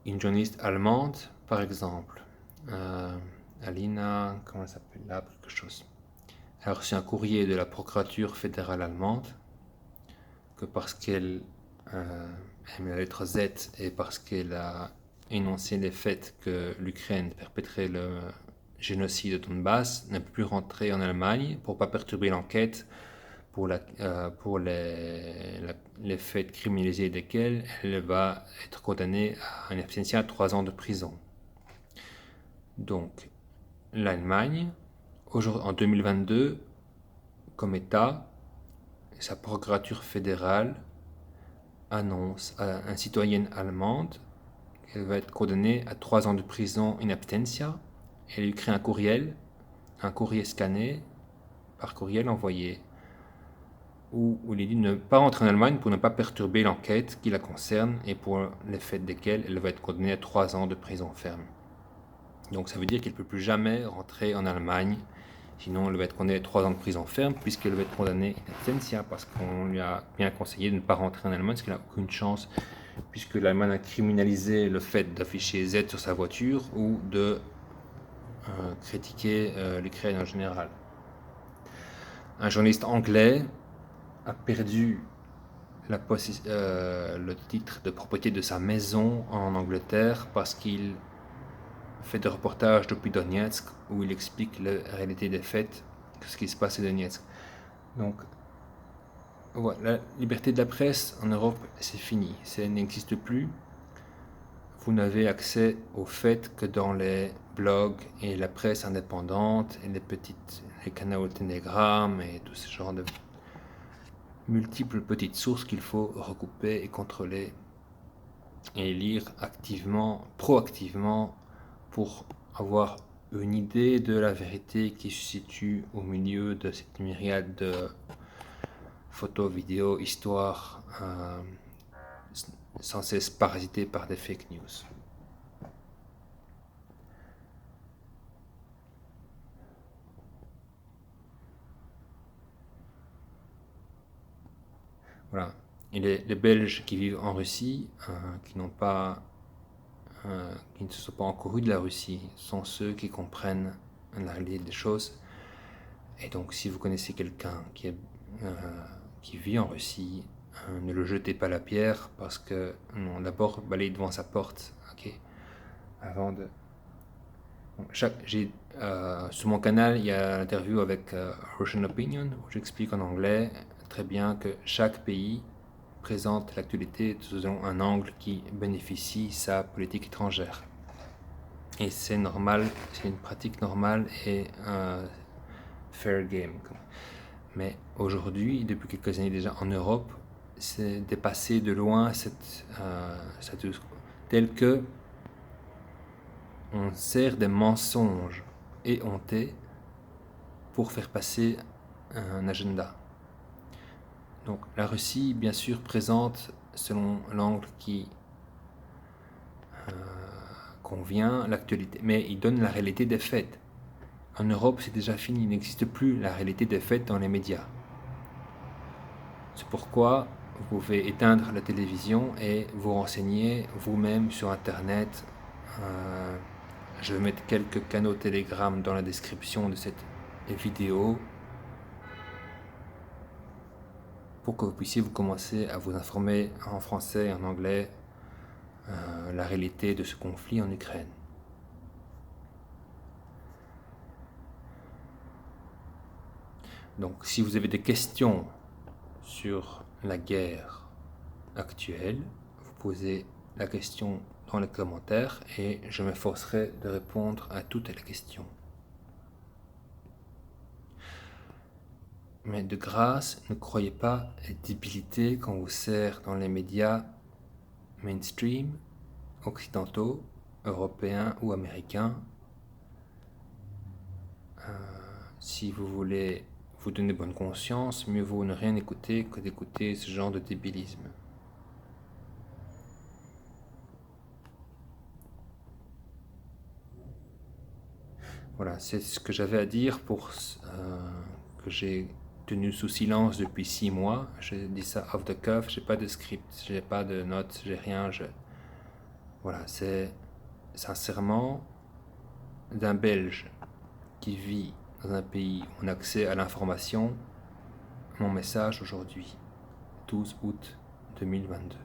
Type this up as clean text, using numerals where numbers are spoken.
une journaliste allemande, par exemple, Alina, comment elle s'appelle là, quelque chose. Elle a reçu un courrier de la procurature fédérale allemande que parce qu'elle aime la lettre Z et parce qu'elle a énoncé les faits que l'Ukraine perpétrait le génocide de Donbass, ne peut plus rentrer en Allemagne pour ne pas perturber l'enquête pour les faits criminalisés desquels elle va être condamnée à une abstention à 3 ans de prison. Donc, l'Allemagne, en 2022, comme État, sa procurature fédérale annonce à une citoyenne allemande qu'elle va être condamnée à 3 ans de prison in absentia. Elle lui crée un courrier scanné par courriel envoyé, où il est dit de ne pas rentrer en Allemagne pour ne pas perturber l'enquête qui la concerne et pour les faits desquels elle va être condamnée à 3 ans de prison ferme. Donc ça veut dire qu'elle ne peut plus jamais rentrer en Allemagne, sinon elle va être condamnée à 3 ans de prison ferme, puisqu'elle va être condamnée in absentia, parce qu'on lui a bien conseillé de ne pas rentrer en Allemagne, parce qu'elle n'a aucune chance, puisque l'Allemagne a criminalisé le fait d'afficher Z sur sa voiture ou de critiquer l'Ukraine en général. Un journaliste anglais a perdu le titre de propriété de sa maison en Angleterre parce qu'il fait des reportages depuis Donetsk où il explique la réalité des faits, ce qui se passe à Donetsk. Donc, voilà, la liberté de la presse en Europe, c'est fini, ça n'existe plus. Vous n'avez accès au fait que dans les blogs et la presse indépendante et les canaux Telegram et tout ce genre de multiples petites sources qu'il faut recouper et contrôler et lire activement, proactivement, pour avoir une idée de la vérité qui se situe au milieu de cette myriade de photos, vidéos, histoires sans cesse parasitées par des fake news. Voilà. Et les Belges qui vivent en Russie, qui ne se sont pas encourus de la Russie, sont ceux qui comprennent la réalité des choses. Et donc, si vous connaissez quelqu'un qui vit en Russie, ne le jetez pas la pierre parce que non, d'abord balayez devant sa porte, ok, avant de. Bon, sur mon canal, il y a l'interview avec Russian Opinion où j'explique en anglais très bien que chaque pays présente l'actualité selon un angle qui bénéficie sa politique étrangère. Et c'est normal, c'est une pratique normale et fair game. Mais aujourd'hui, depuis quelques années déjà en Europe, c'est dépassé de loin cette tel que on sert des mensonges éhontés pour faire passer un agenda. Donc la Russie, bien sûr, présente selon l'angle qui convient l'actualité, mais il donne la réalité des faits. En Europe, c'est déjà fini, il n'existe plus la réalité des faits dans les médias. C'est pourquoi vous pouvez éteindre la télévision et vous renseigner vous-même sur Internet. Je vais mettre quelques canaux Telegram dans la description de cette vidéo pour que vous puissiez vous commencer à vous informer en français et en anglais la réalité de ce conflit en Ukraine. Donc si vous avez des questions sur la guerre actuelle, vous posez la question dans les commentaires et je m'efforcerai de répondre à toutes les questions. Mais de grâce, ne croyez pas à la débilité qu'on vous sert dans les médias mainstream, occidentaux, européens ou américains. Si vous voulez vous donner bonne conscience, mieux vaut ne rien écouter que d'écouter ce genre de débilisme. Voilà, c'est ce que j'avais à dire pour que j'ai tenu sous silence depuis 6 mois. Je dis ça off the cuff, j'ai pas de script, j'ai pas de notes, j'ai rien. Voilà, c'est un serment d'un Belge qui vit dans un pays où on a accès à l'information. Mon message aujourd'hui, 12 août 2022.